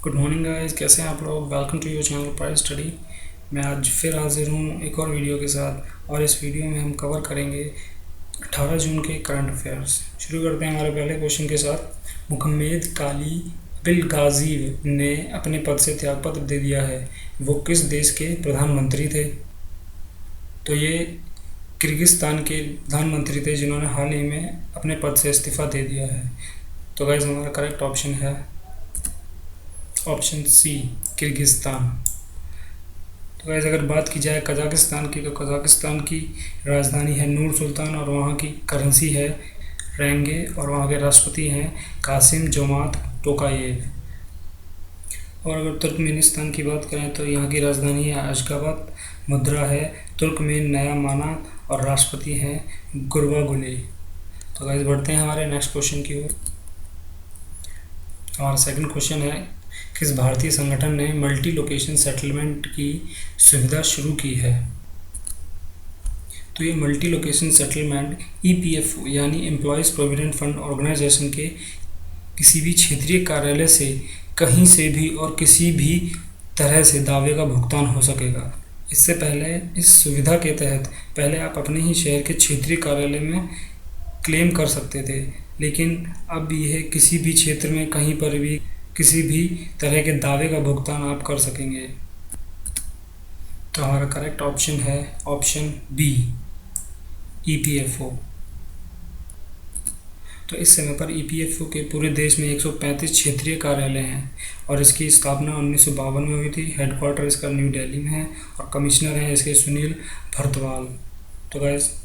Good morning guys, कैसे हैं आप लोग। Welcome to your channel price study. मैं आज फिर हाजिर हूँ एक और वीडियो के साथ, और इस वीडियो में हम कवर करेंगे 18 जून के करंट अफेयर्स। शुरू करते हैं हमारे पहले क्वेश्चन के साथ। मुहम्मद काली बिल गाजी ने अपने पद से त्यागपत्र दे दिया है, वो किस देश के प्रधानमंत्री थे? तो ये किर्गिस्तान के प्रधानमंत्री थे, जिन्होंने हाल ही में अपने पद से इस्तीफ़ा दे दिया है। तो गाइस हमारा करेक्ट ऑप्शन है ऑप्शन सी, किर्गिस्तान। तो गाइस अगर बात की जाए कजाकिस्तान की, तो कजाकिस्तान की राजधानी है नूर सुल्तान, और वहाँ की करेंसी है रेंगे, और वहाँ के राष्ट्रपति हैं कासिम जोमात टोकायेव। और अगर तुर्कमेनिस्तान की बात करें तो यहाँ की राजधानी है अशगाबत, मुद्रा है तुर्कमेन नया माना, और राष्ट्रपति हैं गुरबागुले। तो गाइस बढ़ते हैं हमारे नेक्स्ट क्वेश्चन की ओर। हमारा सेकंड क्वेश्चन है, किस भारतीय संगठन ने मल्टी लोकेशन सेटलमेंट की सुविधा शुरू की है? तो ये मल्टी लोकेशन सेटलमेंट EPF यानी एम्प्लॉयज़ प्रोविडेंट फंड ऑर्गेनाइजेशन के किसी भी क्षेत्रीय कार्यालय से कहीं से भी और किसी भी तरह से दावे का भुगतान हो सकेगा। इससे पहले इस सुविधा के तहत पहले आप अपने ही शहर के क्षेत्रीय कार्यालय में क्लेम कर सकते थे, लेकिन अब यह किसी भी क्षेत्र में कहीं पर भी किसी भी तरह के दावे का भुगतान आप कर सकेंगे। तो हमारा करेक्ट ऑप्शन है ऑप्शन बी, EPFO। तो इस समय पर EPFO के पूरे देश में 135 क्षेत्रीय कार्यालय हैं, और इसकी स्थापना 1952 में हुई थी। हेडक्वार्टर इसका न्यू दिल्ली में है, और कमिश्नर हैं इसके सुनील भरतवाल। तो गाइस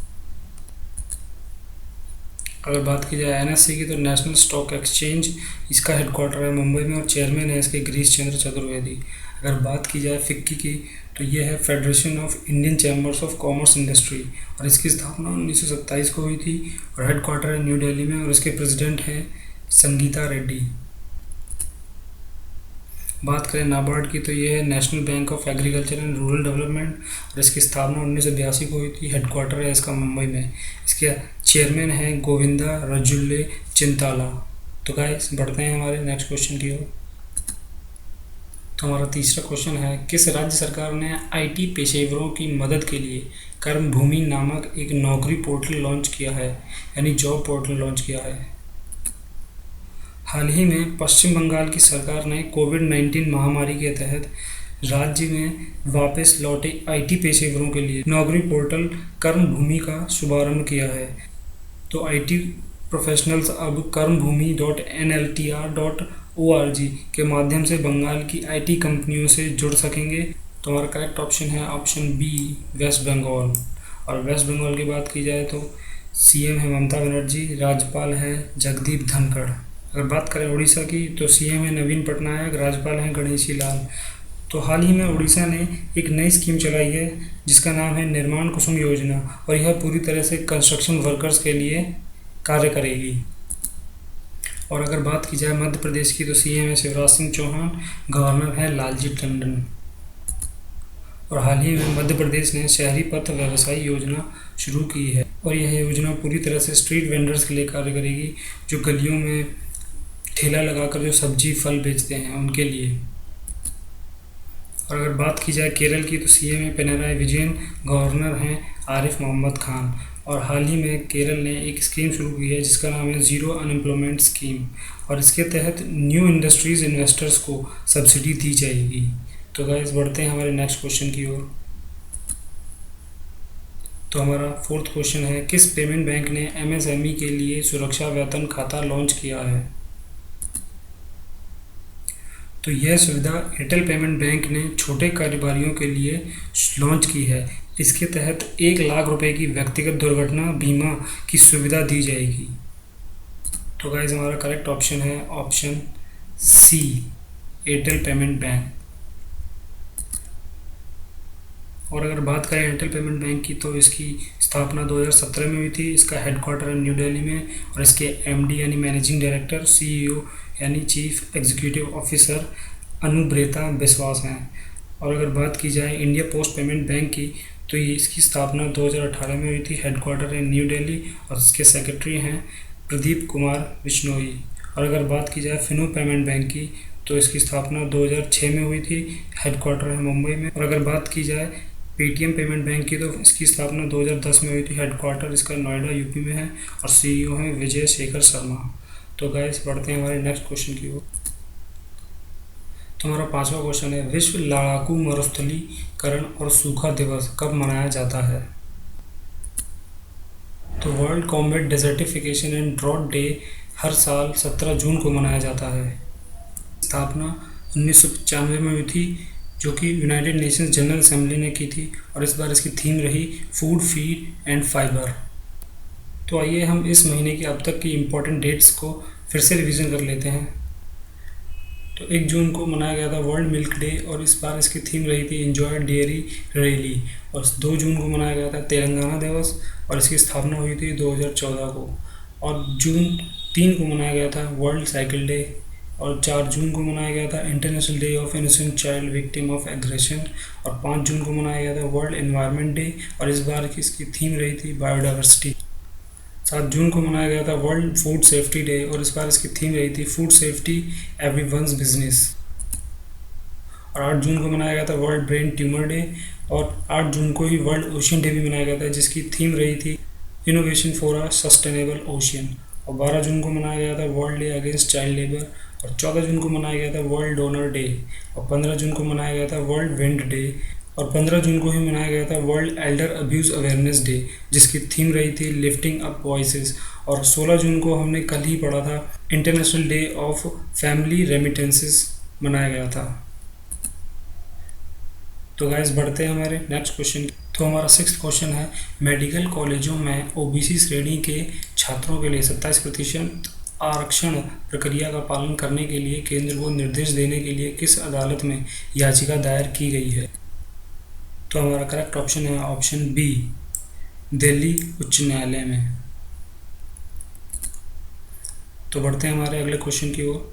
अगर बात की जाए NSE की, तो नेशनल स्टॉक एक्सचेंज इसका हेडक्वार्टर है मुंबई में, और चेयरमैन है इसके गिरीश चंद्र चतुर्वेदी। अगर बात की जाए फिक्की की, तो ये है federation of Indian chambers of commerce industry, और इसकी स्थापना 1927 को हुई थी, और हेडक्वार्टर है न्यू दिल्ली में, और इसके प्रेसिडेंट हैं संगीता रेड्डी। बात करें नाबार्ड की, तो ये है national bank of agriculture and rural development, और इसकी स्थापना 1982 को हुई थी। हेडक्वार्टर है इसका मुंबई में, इसके चेयरमैन हैं गोविंदा रजुल्ले चिंताला। तो गाइस बढ़ते हैं हमारे नेक्स्ट क्वेश्चन की ओर। तो हमारा तीसरा क्वेश्चन है, किस राज्य सरकार ने IT पेशेवरों की मदद के लिए कर्मभूमि नामक एक नौकरी पोर्टल लॉन्च किया है, यानी जॉब पोर्टल लॉन्च किया है? हाल ही में पश्चिम बंगाल की सरकार ने कोविड-19 महामारी के तहत राज्य में वापस लौटे IT पेशेवरों के लिए नौकरी पोर्टल कर्मभूमि का शुभारंभ किया है। तो IT प्रोफेशनल्स अब कर्मभूमि.nltr.org के माध्यम से बंगाल की IT कंपनियों से जुड़ सकेंगे। तो हमारा करेक्ट ऑप्शन है ऑप्शन बी, वेस्ट बंगाल। और वेस्ट बंगाल की बात की जाए तो CM है ममता बनर्जी, राज्यपाल है जगदीप धनखड़। अगर बात करें उड़ीसा की, तो CM है नवीन पटनायक, राज्यपाल हैं गणेशी लाल। तो हाल ही में उड़ीसा ने एक नई स्कीम चलाई है जिसका नाम है निर्माण कुसुम योजना, और यह पूरी तरह से कंस्ट्रक्शन वर्कर्स के लिए कार्य करेगी। और अगर बात की जाए मध्य प्रदेश की, तो CM है शिवराज सिंह चौहान, गवर्नर है लालजी टंडन। और हाल ही में मध्य प्रदेश ने शहरी पथ व्यवसायी योजना शुरू की है, और यह योजना पूरी तरह से स्ट्रीट वेंडर्स के लिए कार्य करेगी, जो गलियों में ठेला लगाकर जो सब्जी फल बेचते हैं उनके लिए। और अगर बात की जाए केरल की, तो CM है पिनराई विजयन, गवर्नर हैं आरिफ मोहम्मद खान। और हाल ही में केरल ने एक स्कीम शुरू की है जिसका नाम है ज़ीरो अनएम्प्लॉयमेंट स्कीम, और इसके तहत न्यू इंडस्ट्रीज़ इन्वेस्टर्स को सब्सिडी दी जाएगी। तो गाइस बढ़ते हैं हमारे नेक्स्ट क्वेश्चन की ओर। तो हमारा फोर्थ क्वेश्चन है, किस पेमेंट बैंक ने MSME के लिए सुरक्षा वेतन खाता लॉन्च किया है? तो यह सुविधा एयरटेल पेमेंट बैंक ने छोटे कारोबारियों के लिए लॉन्च की है। इसके तहत 1 लाख रुपए की व्यक्तिगत दुर्घटना बीमा की सुविधा दी जाएगी। तो गाइस हमारा करेक्ट ऑप्शन है option C, Airtel payment bank. और अगर बात करें एयरटेल पेमेंट बैंक की, तो इसकी स्थापना 2017 में हुई थी। इसका हेडक्वार्टर है न्यू दिल्ली में, और इसके MD यानी मैनेजिंग डायरेक्टर, CEO यानी चीफ एग्जीक्यूटिव ऑफिसर अनुब्रेता विश्वास हैं। और अगर बात की जाए इंडिया पोस्ट पेमेंट बैंक की, तो ये इसकी स्थापना 2018 में हुई थी। हेडक्वार्टर है न्यू दिल्ली, और इसके सेक्रेटरी हैं प्रदीप कुमार बिश्नोई। और अगर बात की जाए फिनो पेमेंट बैंक की, तो इसकी स्थापना 2006 में हुई थी, हेडक्वार्टर है मुंबई में। और अगर बात की जाए पेटीएम पेमेंट बैंक की, तो इसकी स्थापना 2010 में हुई थी, हेडक्वार्टर इसका नोएडा यूपी में है और सीईओ हैं विजय शेखर शर्मा। तो गाइस बढ़ते हैं हमारे नेक्स्ट क्वेश्चन की ओर। तो हमारा 5वां क्वेश्चन है, विश्व लड़ाकू मरुस्थलीकरण और सूखा दिवस कब मनाया जाता है? तो world combat desertification and drought day हर साल 17 जून को मनाया जाता है। स्थापना 1995 में हुई थी, जो कि यूनाइटेड नेशंस जनरल असेंबली ने की थी, और इस बार इसकी थीम रही फूड, फीड एंड फाइबर। तो आइए हम इस महीने की अब तक की इम्पोर्टेंट डेट्स को फिर से रिवीजन कर लेते हैं। तो 1 जून को मनाया गया था वर्ल्ड मिल्क डे, और इस बार इसकी थीम रही थी एंजॉय डेयरी रैली। और 2 जून को मनाया गया था तेलंगाना दिवस, और इसकी स्थापना हुई थी 2014 को। और जून 3 को मनाया गया था वर्ल्ड साइकिल डे, और 4 जून को मनाया गया था international day of innocent child victim of aggression, और 5 जून को मनाया गया था वर्ल्ड एनवायरनमेंट डे, और इस बार की इसकी थीम रही थी बायोडाइवर्सिटी। 7 जून को मनाया गया था वर्ल्ड फूड सेफ्टी डे, और इस बार इसकी थीम रही थी फूड सेफ्टी एवरीवन्स बिजनेस। और 8 जून को मनाया गया था वर्ल्ड ब्रेन ट्यूमर डे, और 8 जून को ही वर्ल्ड ओशियन डे भी मनाया गया था, जिसकी थीम रही थी innovation for a sustainable ocean. और 12 जून को मनाया गया था world day against child labour, और 14 जून को मनाया गया था वर्ल्ड डोनर डे, और 15 जून को मनाया गया था वर्ल्ड विंड डे, और 15 जून को ही मनाया गया था world Elder abuse awareness day, जिसकी थीम रही थी लिफ्टिंग अप वॉइसेस। और 16 जून को हमने कल ही पढ़ा था international day of family remittances मनाया गया था। तो गाइस बढ़ते हैं हमारे नेक्स्ट क्वेश्चन। तो हमारा 6th क्वेश्चन है, मेडिकल कॉलेजों में ओबीसी श्रेणी के छात्रों के लिए 27% आरक्षण प्रक्रिया का पालन करने के लिए केंद्र को निर्देश देने के लिए किस अदालत में याचिका दायर की गई है? तो हमारा करेक्ट ऑप्शन है ऑप्शन बी, दिल्ली उच्च न्यायालय में। तो बढ़ते हैं हमारे अगले क्वेश्चन की ओर।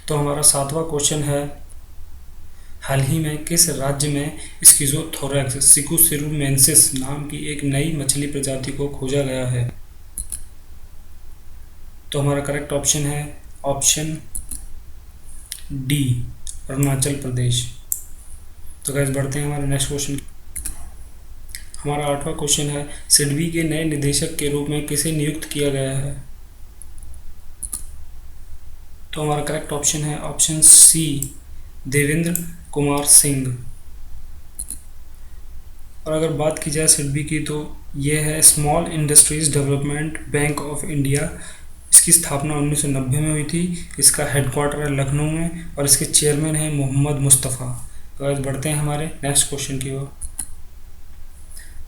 तो हमारा 7वां क्वेश्चन है, हाल ही में किस राज्य में स्किज़ोथोरैक्स सिकुसिरुमेंसिस नाम की एक नई मछली प्रजाति को खोजा गया है? तो हमारा करेक्ट ऑप्शन है ऑप्शन डी, अरुणाचल प्रदेश। तो गाइस बढ़ते हैं हमारे नेक्स्ट क्वेश्चन। हमारा 8वां क्वेश्चन है, सिडबी के नए निदेशक के रूप में किसे नियुक्त किया गया है? तो हमारा करेक्ट ऑप्शन है ऑप्शन सी, देवेंद्र कुमार सिंह। और अगर बात की जाए सिडबी की, तो यह है small industries development bank of India. इसकी स्थापना 1990 में हुई थी। इसका हेडक्वार्टर है लखनऊ में, और इसके चेयरमैन हैं मोहम्मद मुस्तफ़ा। तो आज बढ़ते हैं हमारे नेक्स्ट क्वेश्चन की ओर।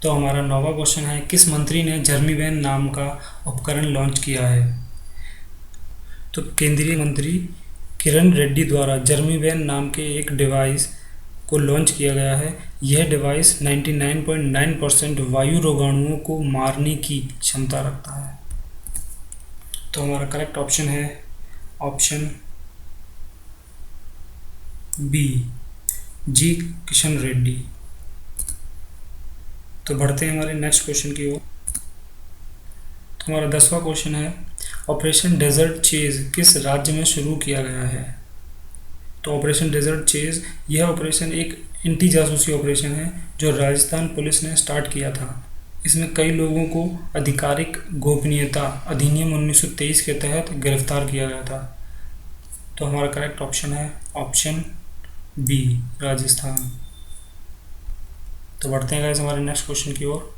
तो हमारा 9वां क्वेश्चन है, किस मंत्री ने जर्मीवैन नाम का उपकरण लॉन्च किया है? तो केंद्रीय मंत्री किरण रेड्डी द्वारा जर्मीवैन नाम के एक डिवाइस को लॉन्च किया गया है। यह डिवाइस 99.9% वायु रोगाणुओं को मारने की क्षमता रखता है। तो हमारा करेक्ट ऑप्शन है ऑप्शन बी, जी किशन रेड्डी। तो बढ़ते हैं हमारे नेक्स्ट क्वेश्चन की ओर। तो हमारा 10वां क्वेश्चन है, ऑपरेशन डेजर्ट चेज किस राज्य में शुरू किया गया है? तो ऑपरेशन डेजर्ट चेज यह ऑपरेशन एक एंटी जासूसी ऑपरेशन है जो राजस्थान पुलिस ने स्टार्ट किया था। इसमें कई लोगों को आधिकारिक गोपनीयता अधिनियम 1923 के तहत गिरफ्तार किया गया था। तो हमारा करेक्ट ऑप्शन है ऑप्शन बी, राजस्थान। तो बढ़ते हैं गाइस हमारे नेक्स्ट क्वेश्चन की ओर।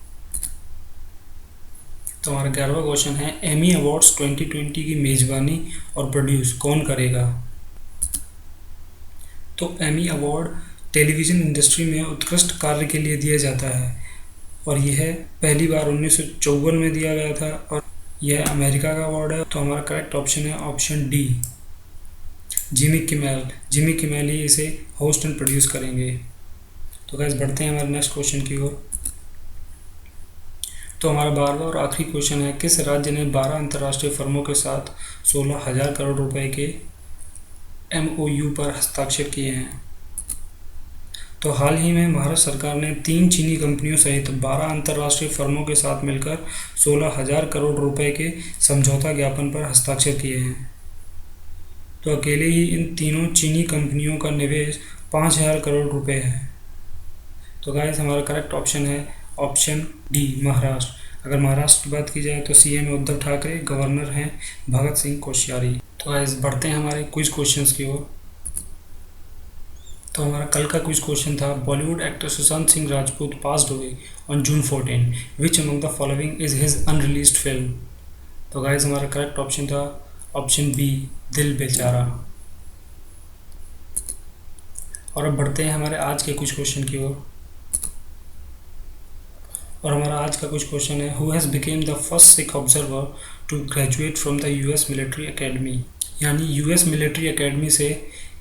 तो हमारा 11वां क्वेश्चन है, एमी अवार्ड्स 2020 की मेज़बानी और प्रोड्यूस कौन करेगा? तो एमी अवार्ड टेलीविज़न इंडस्ट्री में उत्कृष्ट कार्य के लिए दिया जाता है, और यह पहली बार 1954 में दिया गया था, और यह अमेरिका का अवार्ड है। तो हमारा करेक्ट ऑप्शन है option D, Jimmy Kimmel. Jimmy Kimmel ही इसे होस्ट एंड प्रोड्यूस करेंगे। तो गाइस बढ़ते हैं हमारे नेक्स्ट क्वेश्चन की ओर। तो हमारा 12वां और आखिरी क्वेश्चन है, किस राज्य ने 12 अंतर्राष्ट्रीय फर्मों के साथ 16,000 करोड़ रुपए के MOU पर हस्ताक्षर किए हैं? तो हाल ही में भारत सरकार ने 3 चीनी कंपनियों सहित 12 अंतर्राष्ट्रीय फर्मों के साथ मिलकर 16,000 करोड़ रुपए के समझौता ज्ञापन पर हस्ताक्षर किए हैं। तो अकेले ही इन तीनों चीनी कंपनियों का निवेश 5,000 करोड़ रुपए है। तो गाइस हमारा करेक्ट ऑप्शन है ऑप्शन डी, महाराष्ट्र। अगर महाराष्ट्र की बात की जाए तो सीएम है उद्धव ठाकरे, गवर्नर हैं भगत सिंह कोश्यारी। तो गाइस बढ़ते हैं हमारे क्विज क्वेश्चंस की ओर। तो हमारा कल का क्विज क्वेश्चन था, Bollywood actor Sushant Singh Rajput passed away on June 14, which among the following is his unreleased film. तो गाइस हमारा करेक्ट ऑप्शन था ऑप्शन बी, दिल बेचारा। और अब बढ़ते हैं हमारे आज के कुछ क्वेश्चन की ओर। और हमारा आज का कुछ क्वेश्चन है, who has become the first Sikh observer to graduate from the US Military Academy. यानी यूएस मिलिट्री एकेडमी से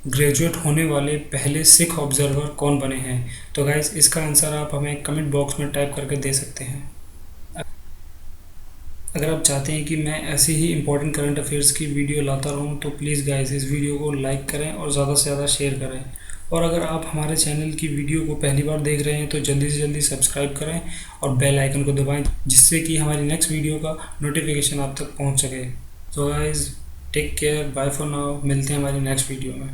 ग्रेजुएट होने वाले पहले सिख ऑब्जर्वर कौन बने हैं। तो गाइस इसका आंसर आप हमें कमेंट बॉक्स में टाइप करके दे सकते हैं। अगर आप चाहते हैं कि मैं ऐसी ही इंपॉर्टेंट करंट अफेयर्स की वीडियो लाता रहूं तो प्लीज़ गाइस इस वीडियो को लाइक करें और ज़्यादा से ज़्यादा शेयर करें। और अगर आप हमारे चैनल की वीडियो को पहली बार देख रहे हैं तो जल्दी से जल्दी सब्सक्राइब करें और बेल आइकन को दबाएं, जिससे कि हमारी नेक्स्ट वीडियो का नोटिफिकेशन आप तक पहुंच सके। तो guys take care, bye for now, मिलते हैं हमारी नेक्स्ट वीडियो में।